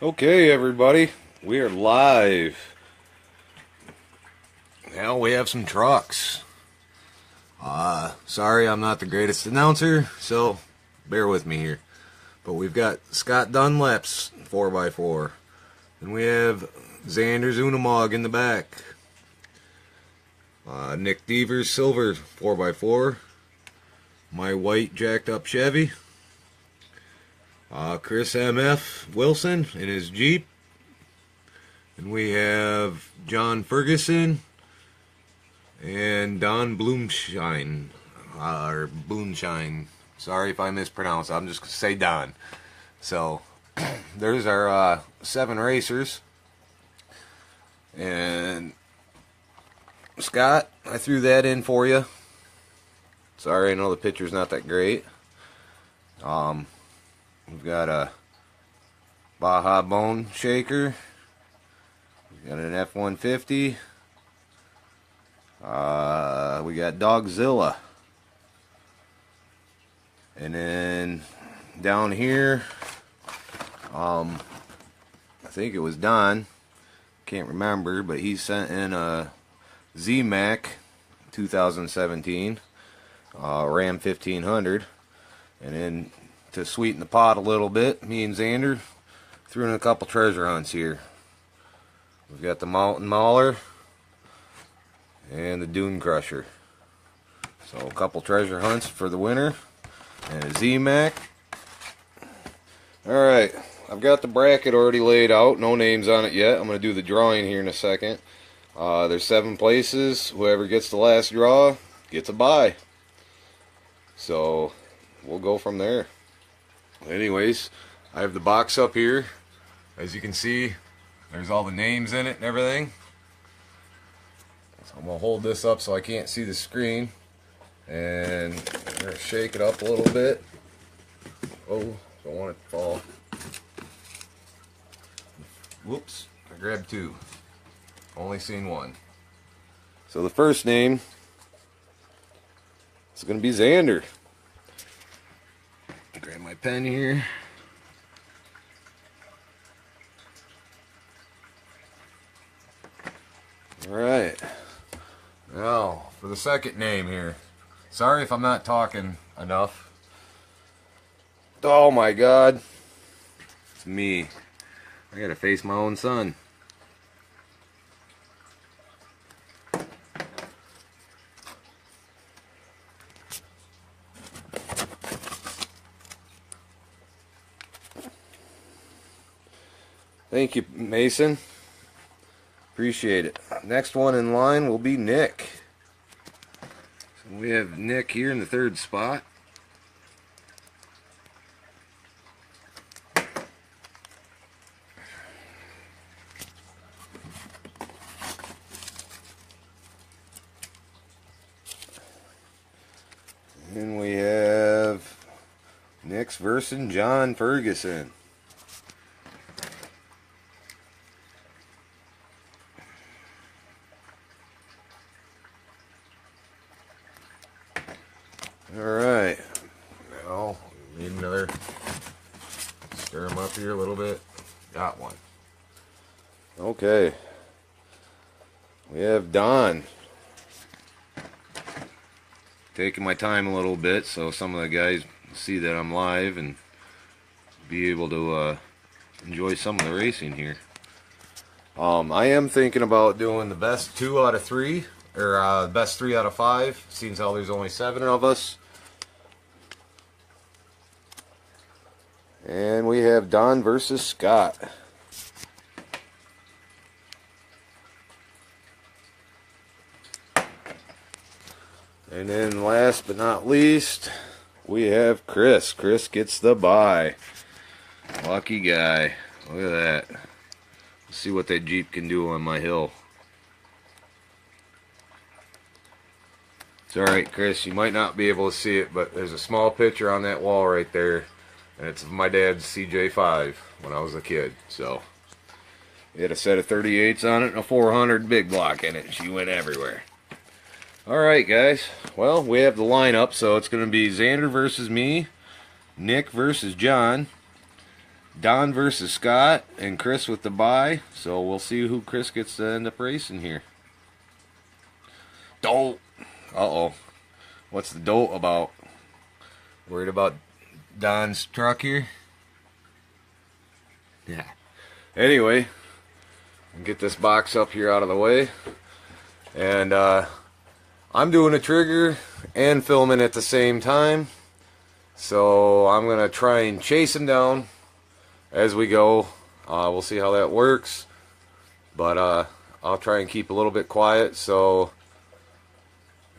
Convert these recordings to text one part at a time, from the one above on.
Okay, everybody, we are live. Now we have some trucks. Sorry I'm not the greatest announcer, so bear with me here. But we've got Scott Dunlap's 4x4. And we have Xander's Unimog in the back. Nick Deaver's silver 4x4. My white jacked up Chevy. Chris M.F. Wilson in his Jeep. And we have John Ferguson and Don Bloomshine, or Boonshine. Sorry if I mispronounce. I'm just going to say Don. So, there's our 7 racers. And Scott, I threw that in for you. Sorry, I know the picture's not that great. We've got a Baja Bone Shaker. We've got an F-150. We got Dogzilla. And then down here, I think it was Don. Can't remember, but he sent in a Z-Mac 2017 Ram 1500. And then to sweeten the pot a little bit, me and Xander threw in a couple treasure hunts here. We've got the Mountain Mauler and the Dune Crusher. So a couple treasure hunts for the winter and a Z-Mac. Alright, I've got the bracket already laid out, no names on it yet. I'm going to do the drawing here in a second. There's 7 places. Whoever gets the last draw gets a bye. So we'll go from there. Anyways, I have the box up here. As you can see, there's all the names in it and everything. So I'm going to hold this up so I can't see the screen. And I'm going to shake it up a little bit. Oh, don't want it to fall. Whoops, I grabbed 2. Only seen 1. So the first name is going to be Xander. Grab my pen here. Alright. Now, for the second name here. Sorry if I'm not talking enough. Oh my God. It's me. I gotta face my own son. Thank you, Mason. Appreciate it. Next one in line will be Nick. So we have Nick here in the 3rd spot. And we have Nick's versus John Ferguson. Alright, now we need another, stir them up here a little bit. Got one. Okay, we have Don. Taking my time a little bit so some of the guys see that I'm live and be able to enjoy some of the racing here. I am thinking about doing the best 2 out of 3, or best 3 out of 5, seeing how there's only 7 of us. And we have Don versus Scott. And then last but not least, we have Chris. Chris gets the bye. Lucky guy. Look at that. Let's see what that Jeep can do on my hill. It's alright, Chris. You might not be able to see it, but there's a small picture on that wall right there. And it's of my dad's CJ5 when I was a kid. So, it had a set of 38s on it and a 400 big block in it. She went everywhere. Alright, guys. Well, we have the lineup. So, it's going to be Xander versus me, Nick versus John, Don versus Scott, and Chris with the bye. So we'll see who Chris gets to end up racing here. Dolt. Uh-oh. What's the dolt about? Worried about Don's truck here? Yeah. Anyway, get this box up here out of the way. And I'm doing a trigger and filming at the same time. So I'm going to try and chase him down as we go. We'll see how that works. But I'll try and keep a little bit quiet. So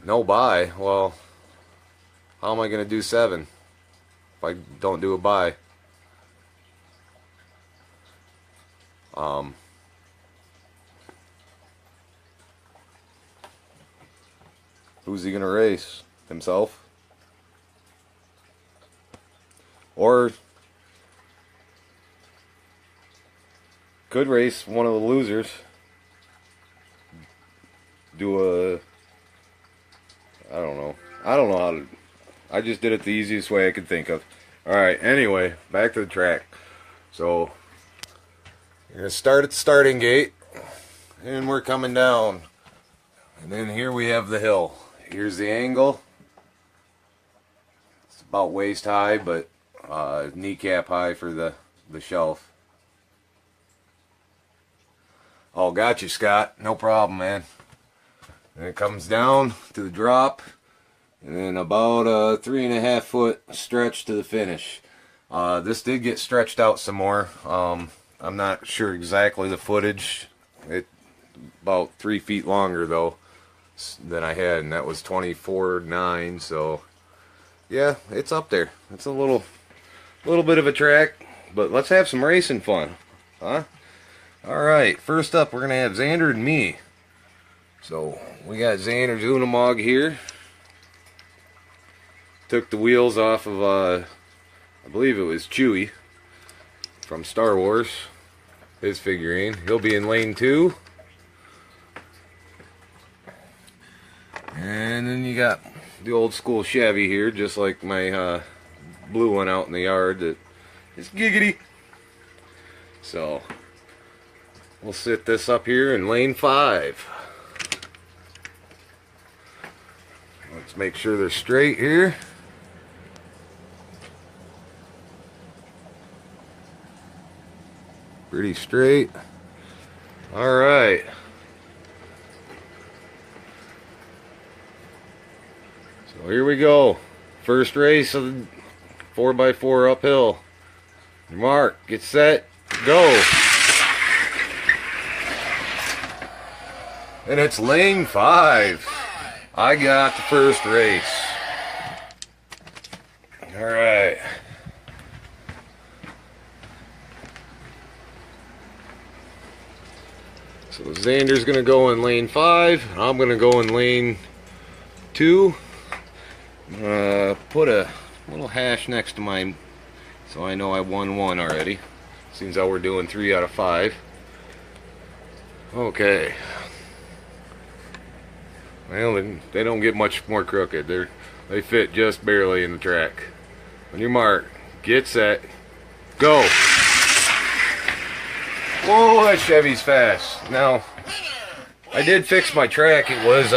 no bye. Well, how am I going to do 7 if I don't do a bye? Who's he going to race? Himself? Or could race one of the losers. Do a... I don't know. I don't know how to... I just did it the easiest way I could think of. Alright, anyway, back to the track. So, you're going to start at the starting gate, and we're coming down. And then here we have the hill. Here's the angle. It's about waist high, but kneecap high for the shelf. Oh, got you, Scott. No problem, man. And it comes down to the drop, and then about a 3.5 foot stretch to the finish. This did get stretched out some more. I'm not sure exactly the footage. It about 3 feet longer though than I had, and that was 24.9. So yeah, it's up there. It's a little bit of a track, but let's have some racing fun, huh? All right, first up we're gonna have Xander and me. So we got Xander's Unimog here. Took the wheels off of I believe it was Chewie from Star Wars, his figurine. He'll be in lane 2. And then you got the old school Chevy here, just like my blue one out in the yard that is giggity. So we'll sit this up here in lane 5. Let's make sure they're straight here. Pretty straight. Alright. So here we go. First race of the 4x4 uphill. Mark, get set, go. And it's lane 5. I got the first race. Alright. So Xander's going to go in lane 5. I'm going to go in lane 2. Put a little hash next to mine so I know I won 1 already. Seems how we're doing 3 out of 5. Okay. Well, they don't get much more crooked. They fit just barely in the track. On your mark, get set, go. Whoa, that Chevy's fast. Now, I did fix my track. It was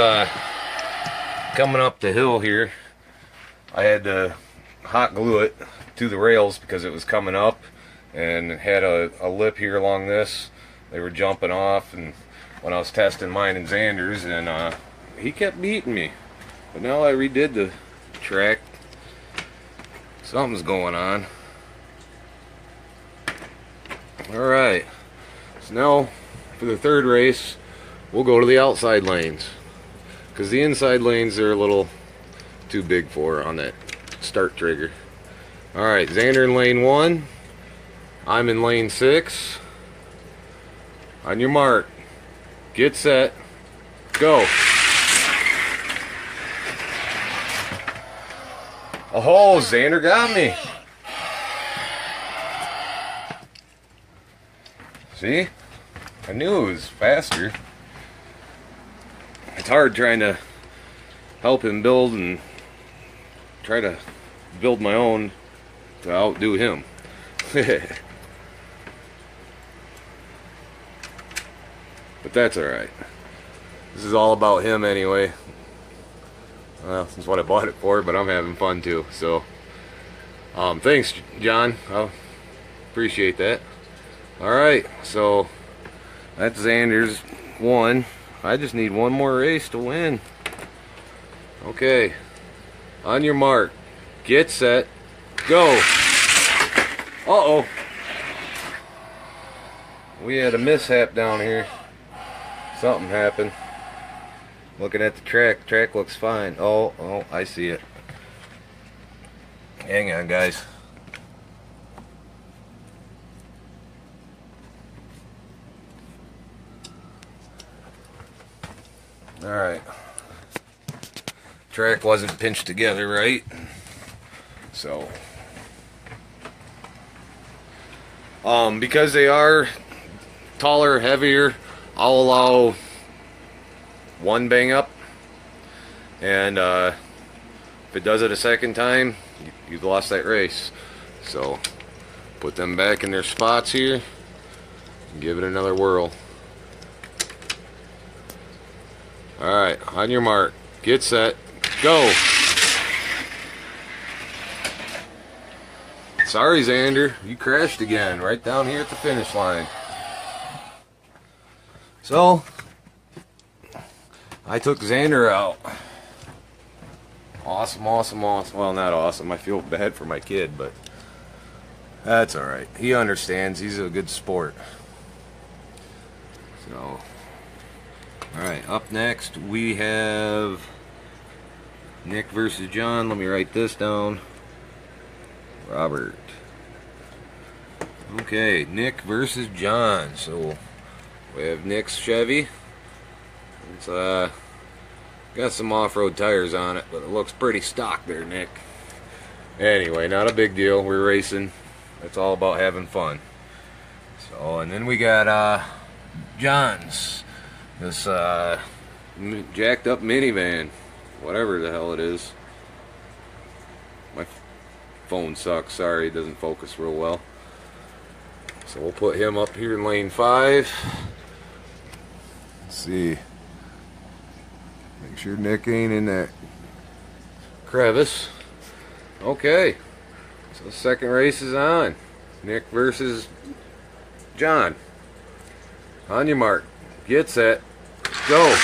coming up the hill here. I had to hot glue it to the rails because it was coming up, and it had a lip here along this. They were jumping off, and when I was testing mine and Xander's, and he kept beating me. But now I redid the track. Something's going on. Alright. So now, for the third race, we'll go to the outside lanes. Because the inside lanes are a little too big for on that start trigger. Alright, Xander in lane 1. I'm in lane 6. On your mark. Get set. Go. Oh, Xander got me. See? I knew it was faster. It's hard trying to help him build and try to build my own to outdo him. But that's alright. This is all about him anyway. Well, that's what I bought it for, but I'm having fun too. So, thanks, John. I appreciate that. Alright, so that's Xander's one. I just need one more race to win. Okay. On your mark. Get set. Go. Uh-oh. We had a mishap down here. Something happened. Looking at the track. Track looks fine. Oh, I see it. Hang on, guys. Alright. Track wasn't pinched together right. So because they are taller, heavier, I'll allow one bang up, and if it does it a second time, you've lost that race. So put them back in their spots here and give it another whirl. Alright, on your mark, get set, go. Sorry, Xander, you crashed again right down here at the finish line. So I took Xander out. Awesome. Well, not awesome. I feel bad for my kid, but that's alright. He understands. He's a good sport. So, alright, up next we have Nick versus John. Let me write this down. Robert. Okay, Nick versus John. So we have Nick's Chevy. It's got some off-road tires on it, but it looks pretty stock there, Nick. Anyway, not a big deal. We're racing. It's all about having fun. So, and then we got John's. This jacked up minivan, whatever the hell it is. My phone sucks. Sorry, it doesn't focus real well. So we'll put him up here in lane 5. Let's see. Make sure Nick ain't in that crevice. Okay. So the second race is on. Nick versus John. On your mark. Get set. Go.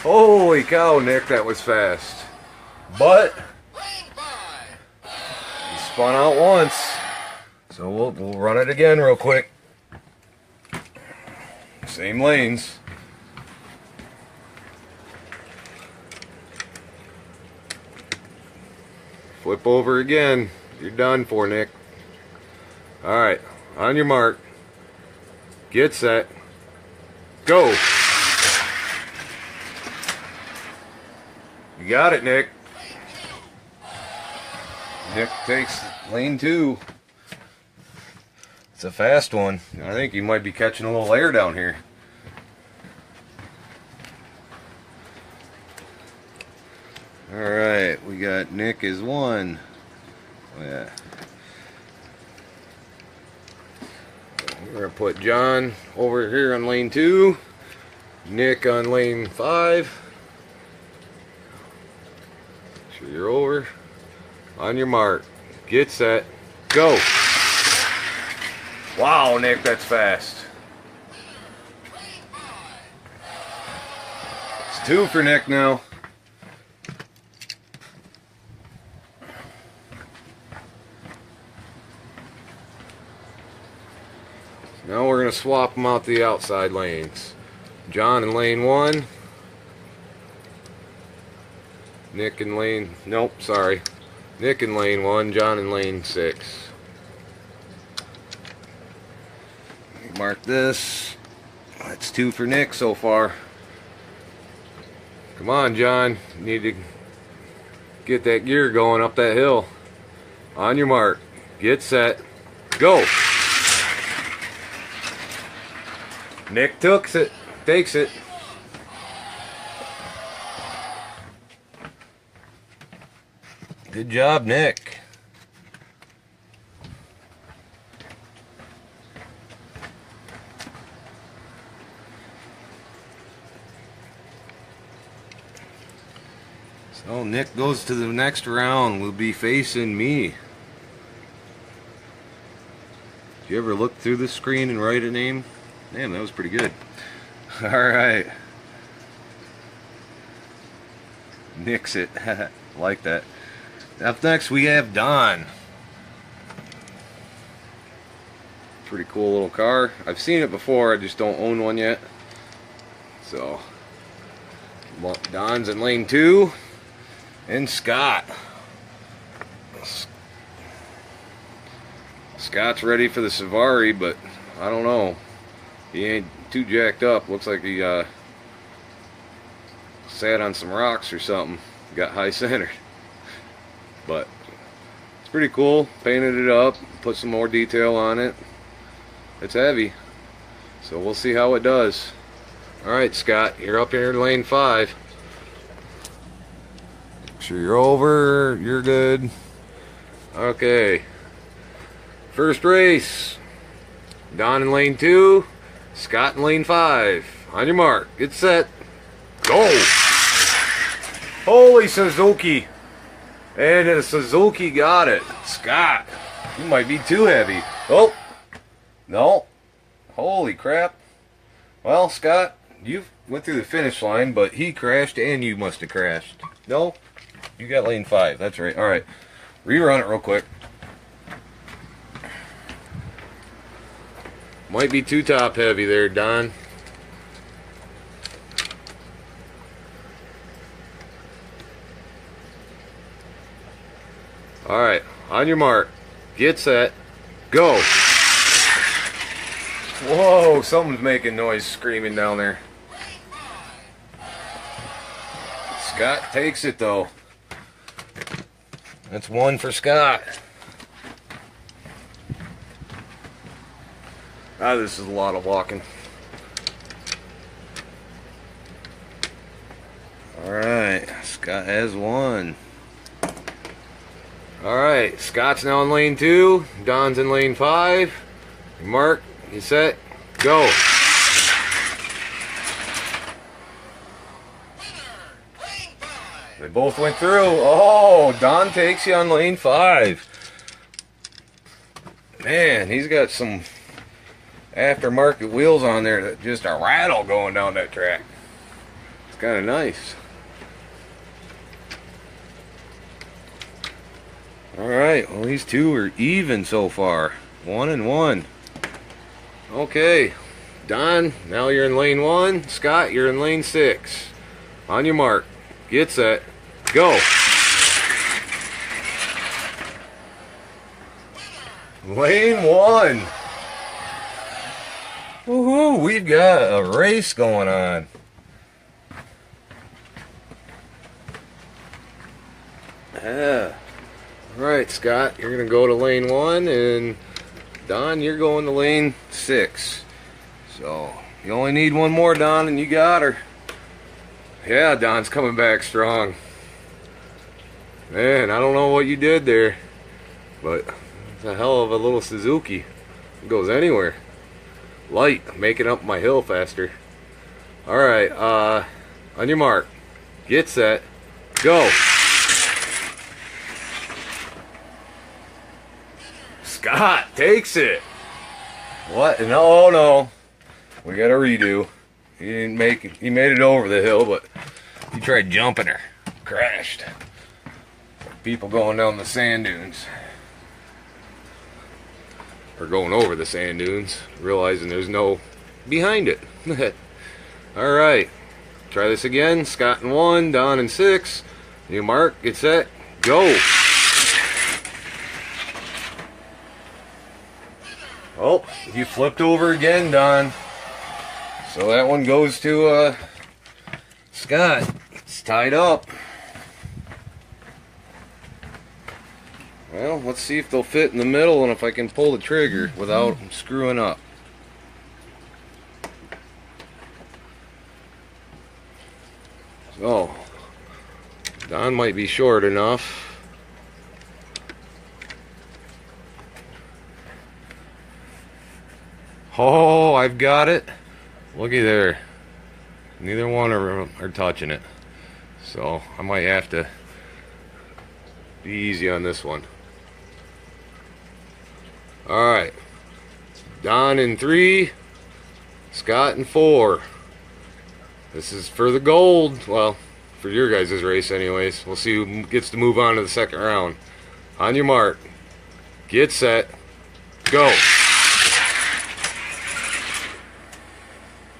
Holy cow, Nick, that was fast. But he spun out once. So we'll run it again real quick. Same lanes. Flip over again. You're done for, Nick. Alright, on your mark. Get set. Go. You got it, Nick. Nick takes lane 2. It's a fast one. I think you might be catching a little air down here. Alright, we got Nick is 1. Oh, yeah. We're going to put John over here on lane 2. Nick on lane 5. Make sure you're over. On your mark. Get set. Go. Wow, Nick, that's fast. It's 2 for Nick now. Now we're going to swap them out the outside lanes. John in lane 1. Nick in lane... Nope, sorry. Nick in lane 1, John in lane 6. Mark this. That's 2 for Nick so far. Come on, John. You need to get that gear going up that hill. On your mark. Get set. Go. Nick takes it. Good job, Nick. So Nick goes to the next round. Will be facing me. Did you ever look through the screen and write a name? Damn, that was pretty good. Alright. Nix it. Like that. Up next we have Don. Pretty cool little car. I've seen it before, I just don't own one yet. So Don's in lane 2. And Scott. Scott's ready for the Savari, but I don't know. He ain't too jacked up. Looks like he sat on some rocks or something. Got high centered. But it's pretty cool. Painted it up. Put some more detail on it. It's heavy. So we'll see how it does. Alright, Scott. You're up here in lane 5. Make sure you're over. You're good. Okay. First race. Don in lane 2. Scott in lane 5. On your mark. Get set. Go! Holy Suzuki! And the Suzuki got it. Scott, you might be too heavy. Oh! No. Holy crap. Well, Scott, you went through the finish line, but he crashed and you must have crashed. No? You got lane 5. That's right. Alright. Rerun it real quick. Might be too top heavy there, Don. Alright, on your mark, get set, go! Whoa, something's making noise screaming down there. Scott takes it though. That's 1 for Scott. Ah, this is a lot of walking. Alright, Scott has 1. Alright, Scott's now in lane 2. Don's in lane 5. Mark, you set, go. They both went through. Oh, Don takes you on lane 5. Man, he's got some aftermarket wheels on there that just a rattle going down that track. It's kind of nice. Alright, well these two are even so far. 1 and 1. Okay, Don, now you're in lane 1. Scott, you're in lane 6. On your mark, get set, go. Lane 1. Woohoo, we've got a race going on. Yeah. Alright, Scott, you're going to go to lane 1, and Don, you're going to lane 6. So, you only need one more, Don, and you got her. Yeah, Don's coming back strong. Man, I don't know what you did there, but it's a hell of a little Suzuki. It goes anywhere. Light, making up my hill faster. Alright, on your mark, get set, go. Scott takes it. What? No. We got a redo. He didn't make it. He made it over the hill, but he tried jumping her. Crashed. People going down the sand dunes. Or going over the sand dunes, realizing there's no behind it. Alright. Try this again. Scott in 1, Don in 6. New mark, get set, go. Oh, you flipped over again, Don. So that one goes to Scott. It's tied up. Well, let's see if they'll fit in the middle and if I can pull the trigger without screwing up. So, Don might be short enough. Oh, I've got it. Looky there. Neither one of them are touching it. So I might have to be easy on this one. Alright. Don in 3, Scott in 4. This is for the gold. Well, for your guys' race anyways. We'll see who gets to move on to the second round. On your mark. Get set. Go.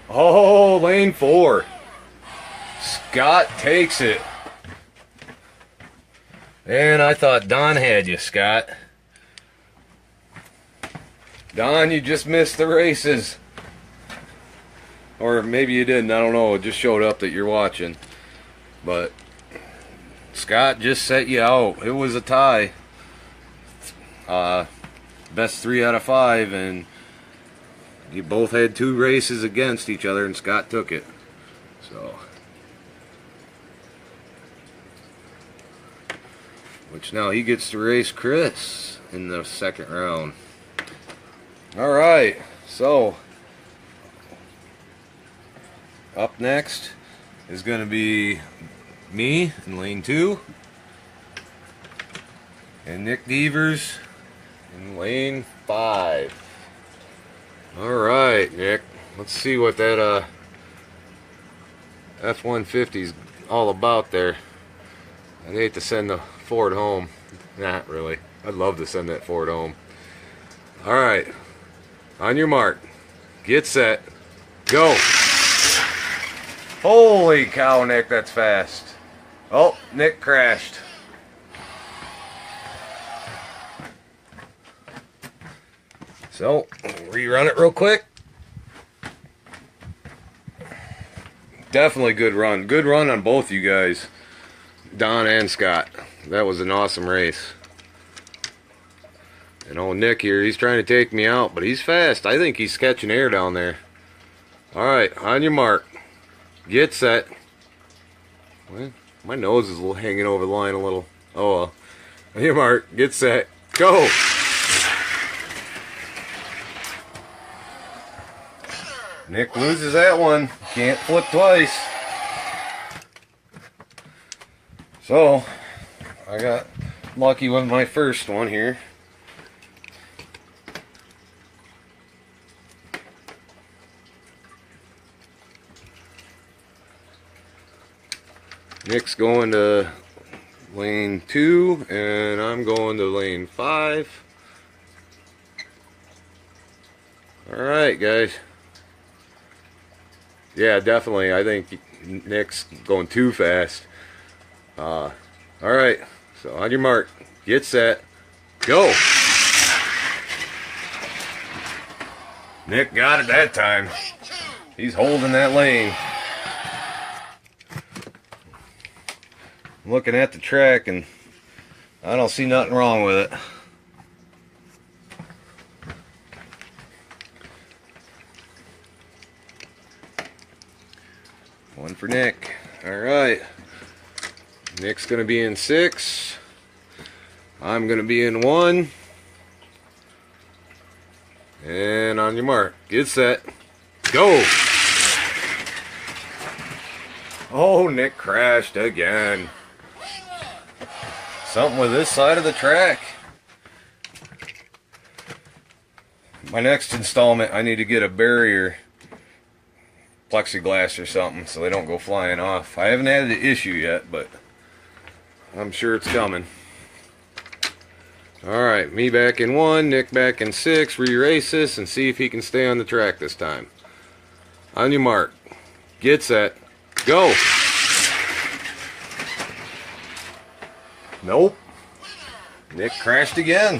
Oh, lane 4. Scott takes it. And I thought Don had you, Scott. Don, you just missed the races. Or maybe you didn't, I don't know. It just showed up that you're watching. But Scott just set you out. It was a tie. Best 3 out of 5, and you both had 2 races against each other, and Scott took it. So, which now he gets to race Chris in the second round. Alright, so up next is going to be me in lane 2 and Nick Devers in lane 5. Alright, Nick, let's see what that F-150 is all about there. I'd hate to send the Ford home. Not really. I'd love to send that Ford home. Alright, on your mark, get set, go. Holy cow, Nick, that's fast. Oh, Nick crashed. So, rerun it real quick. Definitely good run. Good run on both you guys, Don and Scott. That was an awesome race. And old Nick here, he's trying to take me out, but he's fast. I think he's catching air down there. Alright, on your mark. Get set. Well, my nose is a little hanging over the line a little. Oh well. On your mark. Get set. Go! Nick loses that one. Can't flip twice. So, I got lucky with my first one here. Nick's going to lane 2 and I'm going to lane 5. Alright guys. Yeah, definitely. I think Nick's going too fast. Alright, so on your mark, get set, go! Nick got it that time. He's holding that lane. I'm looking at the track and I don't see nothing wrong with it. One for Nick. Alright. Nick's going to be in 6. I'm going to be in 1. And on your mark, get set, go! Oh, Nick crashed again. Something with this side of the track. My next installment, I need to get a barrier, plexiglass or something, so they don't go flying off. I haven't had the issue yet, but I'm sure it's coming. Alright, me back in 1, Nick back in 6. Re-race this and see if he can stay on the track this time. On your mark, get set, go! Nope. Nick crashed again.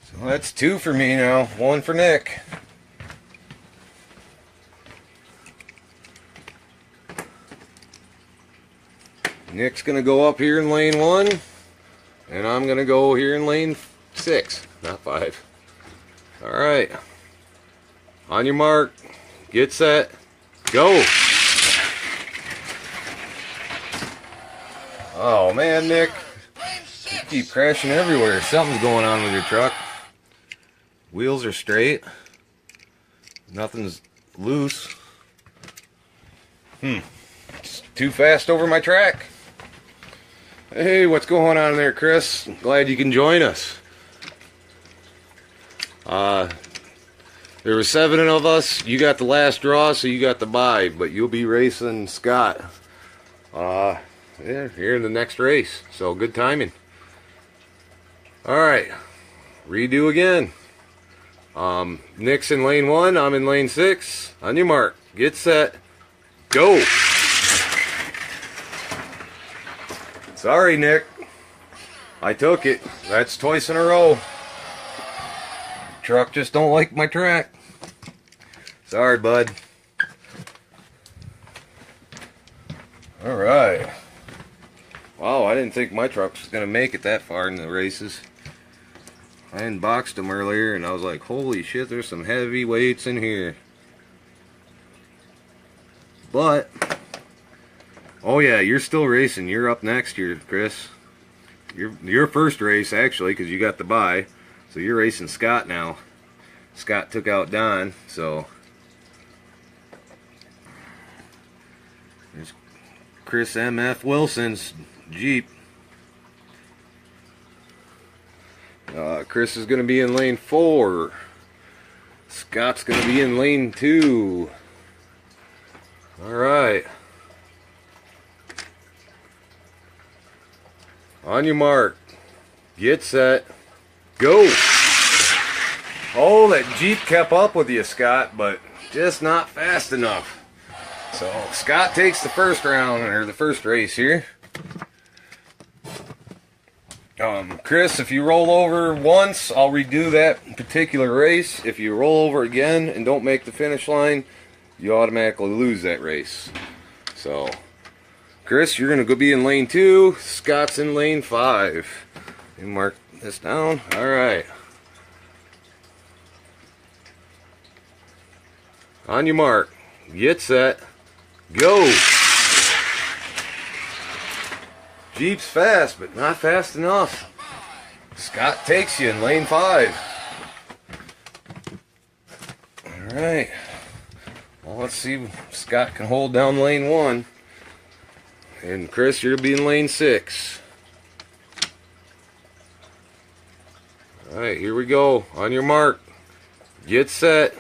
So that's 2 for me now, 1 for Nick. Nick's gonna go up here in lane 1, and I'm gonna go here in lane 6, not 5. Alright. On your mark, get set, go! Oh man, Nick, you keep crashing everywhere. Something's going on with your truck. Wheels are straight. Nothing's loose. It's too fast over my track. Hey, what's going on there, Chris? Glad you can join us. There were 7 of us. You got the last draw, so you got the bye, but you'll be racing Scott. Yeah, here in the next race. So good timing. Alright, redo again. Nick's in lane 1, I'm in lane 6. On your mark, get set, go! Sorry, Nick. I took it. That's twice in a row. Truck just don't like my track. Sorry, bud. Alright. Wow, I didn't think my truck was going to make it that far in the races. I unboxed them earlier and I was like, holy shit, there's some heavy weights in here. But, oh yeah, you're still racing. You're up next year, Chris. Your first race, actually, because you got the bye. So you're racing Scott now. Scott took out Don, so... There's Chris M.F. Wilson's Jeep. Chris is going to be in lane 4. Scott's going to be in lane 2. Alright. On your mark. Get set. Go! Oh, that Jeep kept up with you, Scott, but just not fast enough. So, Scott takes the first round, or the first race here. Chris, if you roll over once, I'll redo that particular race. If you roll over again and don't make the finish line, you automatically lose that race. So, Chris, you're going to be in lane 2. Scott's in lane 5. You mark this down. Alright. On your mark. Get set. Go! Jeep's fast, but not fast enough. Scott takes you in lane 5. Alright. Well, let's see if Scott can hold down lane 1. And Chris, you'll be in lane 6. Alright, here we go. On your mark. Get set.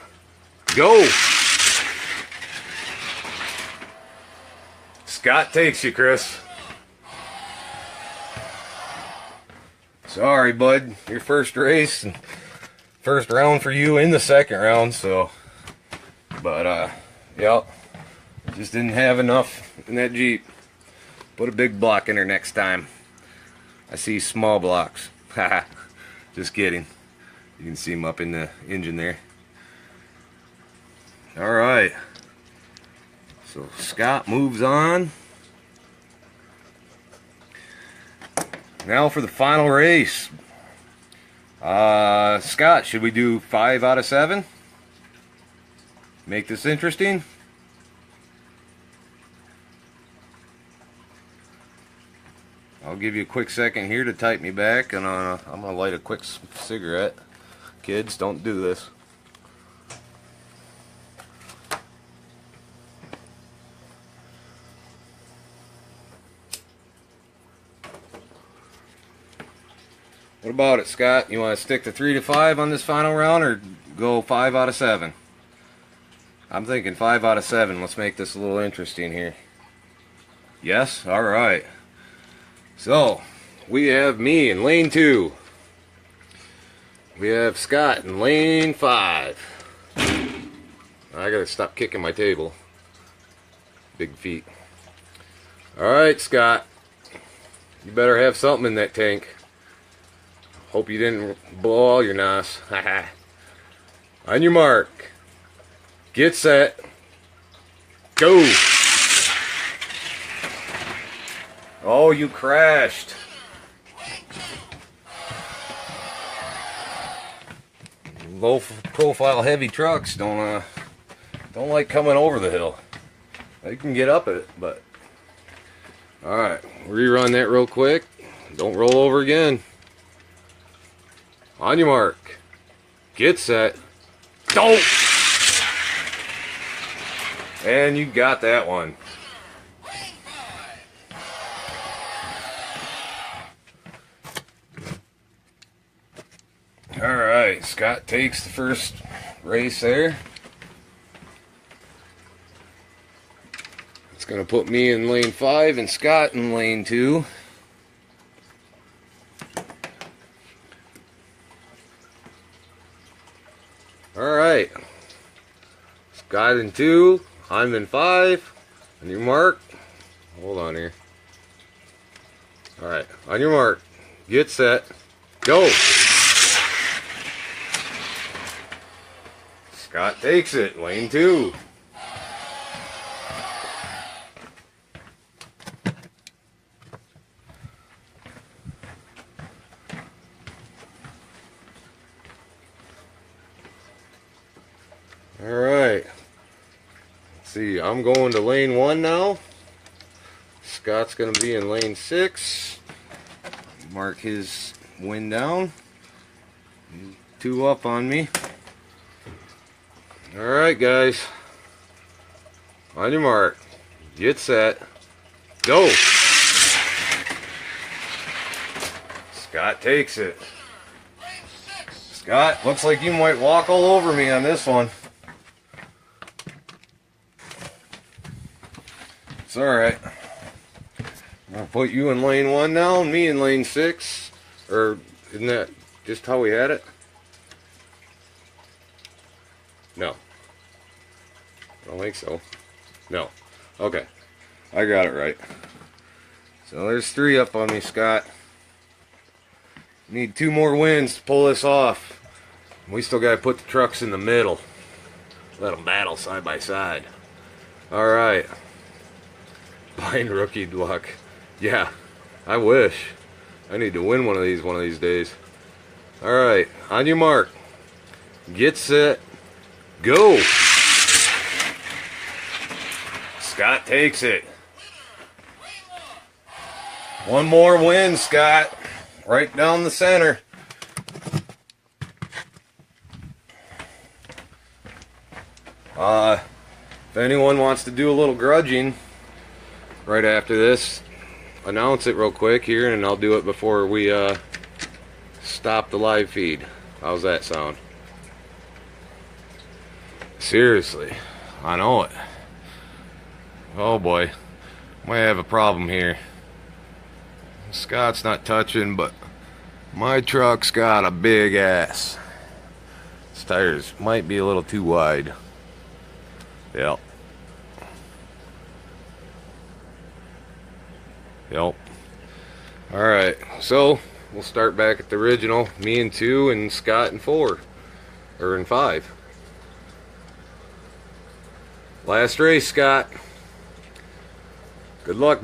Go! Scott takes you, Chris. Sorry, bud. Your first race, and first round for you in the second round, so. But, yep. Just didn't have enough in that Jeep. Put a big block in there next time. I see small blocks. Haha. Just kidding. You can see them up in the engine there. Alright. So Scott moves on. Now for the final race. Scott, should we do 5 out of 7? Make this interesting? I'll give you a quick second here to type me back, and I'm going to light a quick cigarette. Kids, don't do this. What about it, Scott? You want to stick to 3 to 5 on this final round, or go 5 out of 7? I'm thinking 5 out of 7. Let's make this a little interesting here. Yes? Alright. So, we have me in lane 2. We have Scott in lane 5. I gotta stop kicking my table. Big feet. Alright, Scott. You better have something in that tank. Hope you didn't blow all your nos. On your mark. Get set. Go! Oh, you crashed. Low profile heavy trucks don't like coming over the hill. They can get up it, but alright, rerun that real quick. Don't roll over again. On your mark. Get set. Go! And you got that one. Alright, Scott takes the first race there. It's going to put me in lane 5 and Scott in lane 2. Alright, Scott in 2, I'm in 5. On your mark, hold on here. Alright, on your mark, get set, go! Scott takes it, lane 2. Alright. Let's see, I'm going to lane 1 now. Scott's going to be in lane 6. Mark his win down. 2 up on me. Alright guys, on your mark, get set, go! Scott takes it. Scott, looks like you might walk all over me on this one. It's alright. I'm going to put you in lane 1 now and me in lane 6. Or isn't that just how we had it? No. I don't think so. No. Okay. I got it right. So there's 3 up on me, Scott. Need 2 more wins to pull this off. We still got to put the trucks in the middle. Let them battle side by side. Alright. Blind rookie luck. Yeah. I wish. I need to win one of these days. Alright. On your mark. Get set. Go! Scott takes it. 1 more win, Scott. Right down the center. If anyone wants to do a little grudging right after this, announce it real quick here, and I'll do it before we stop the live feed. How's that sound? Seriously, I know it. Oh boy, might have a problem here. Scott's not touching, but my truck's got a big ass. Its tires might be a little too wide. Yep. Yep. Alright, so we'll start back at the original. Me in 2 and Scott in 4. Or in 5. Last race, Scott. Good luck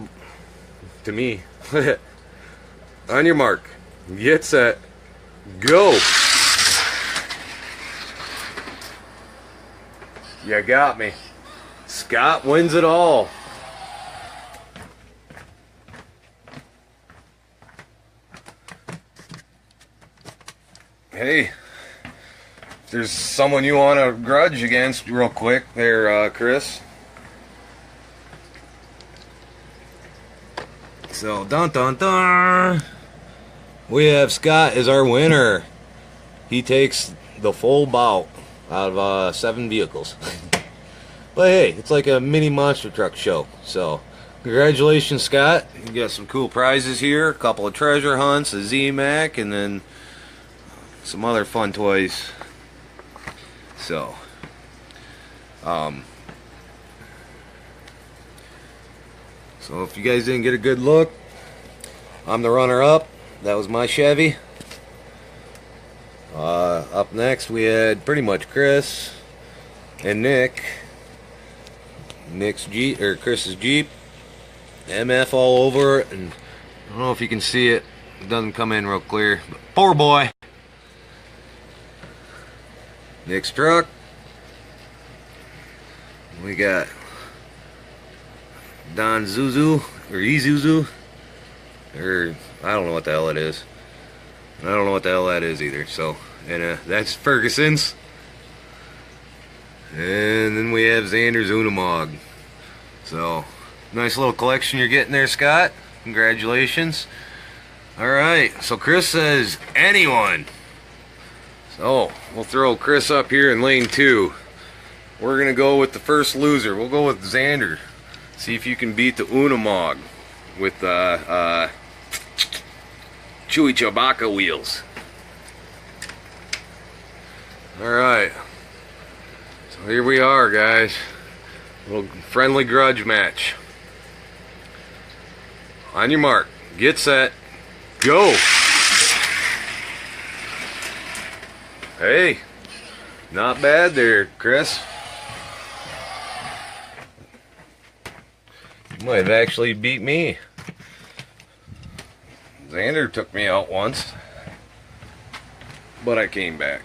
to me. On your mark. Get set. Go. You got me. Scott wins it all. Hey, if there's someone you want to grudge against real quick there, Chris. So, dun dun dun. We have Scott as our winner. He takes the full bout out of 7 vehicles. But hey, it's like a mini monster truck show. So, congratulations, Scott. You got some cool prizes here. A couple of treasure hunts, a Z-Mac, and then some other fun toys. So, so if you guys didn't get a good look, I'm the runner-up. That was my Chevy. Up next we had pretty much Chris and Nick. Nick's Jeep, or Chris's Jeep. MF all over it, and I don't know if you can see it. It doesn't come in real clear. But poor boy. Nick's truck. We got Don Zuzu, or Isuzu, or I don't know what the hell it is. I don't know what the hell that is either. So, and that's Ferguson's. And then we have Xander's Unimog. So, nice little collection you're getting there, Scott. Congratulations. Alright, so Chris says anyone So we'll throw Chris up here in lane 2. We're gonna go with the first loser. We'll go with Xander. See if you can beat the Unimog with Chewy Chewbacca wheels. Alright. So here we are, guys. A little friendly grudge match. On your mark, get set, go! Hey, not bad there, Chris. You might have actually beat me. Xander took me out once, but I came back.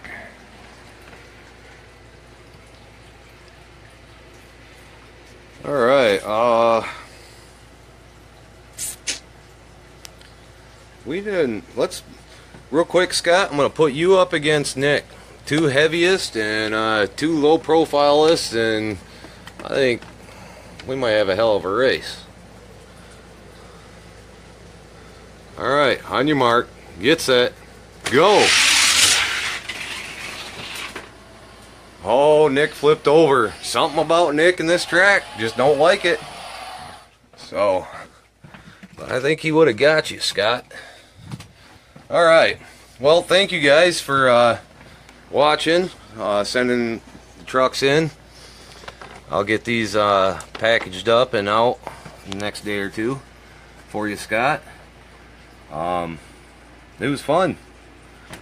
Alright, let's, real quick, Scott, I'm going to put you up against Nick. 2 heaviest and 2 low profilest, and I think we might have a hell of a race. Alright, on your mark, get set, go! Oh, Nick flipped over. Something about Nick in this track, just don't like it. So, but I think he would have got you, Scott. Alright, well, thank you guys for watching, sending the trucks in. I'll get these packaged up and out the next day or 2 for you, Scott. It was fun.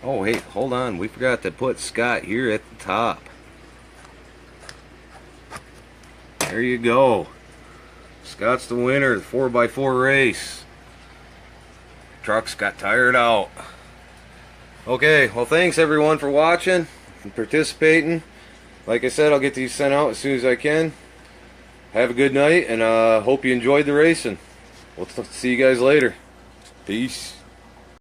Oh, hey, hold on, we forgot to put Scott here at the top. There you go. Scott's the winner of the 4x4 race. Trucks got tired out. Okay, well, thanks everyone for watching and participating. Like I said, I'll get these sent out as soon as I can. Have a good night, and hope you enjoyed the racing. We'll see you guys later. Peace.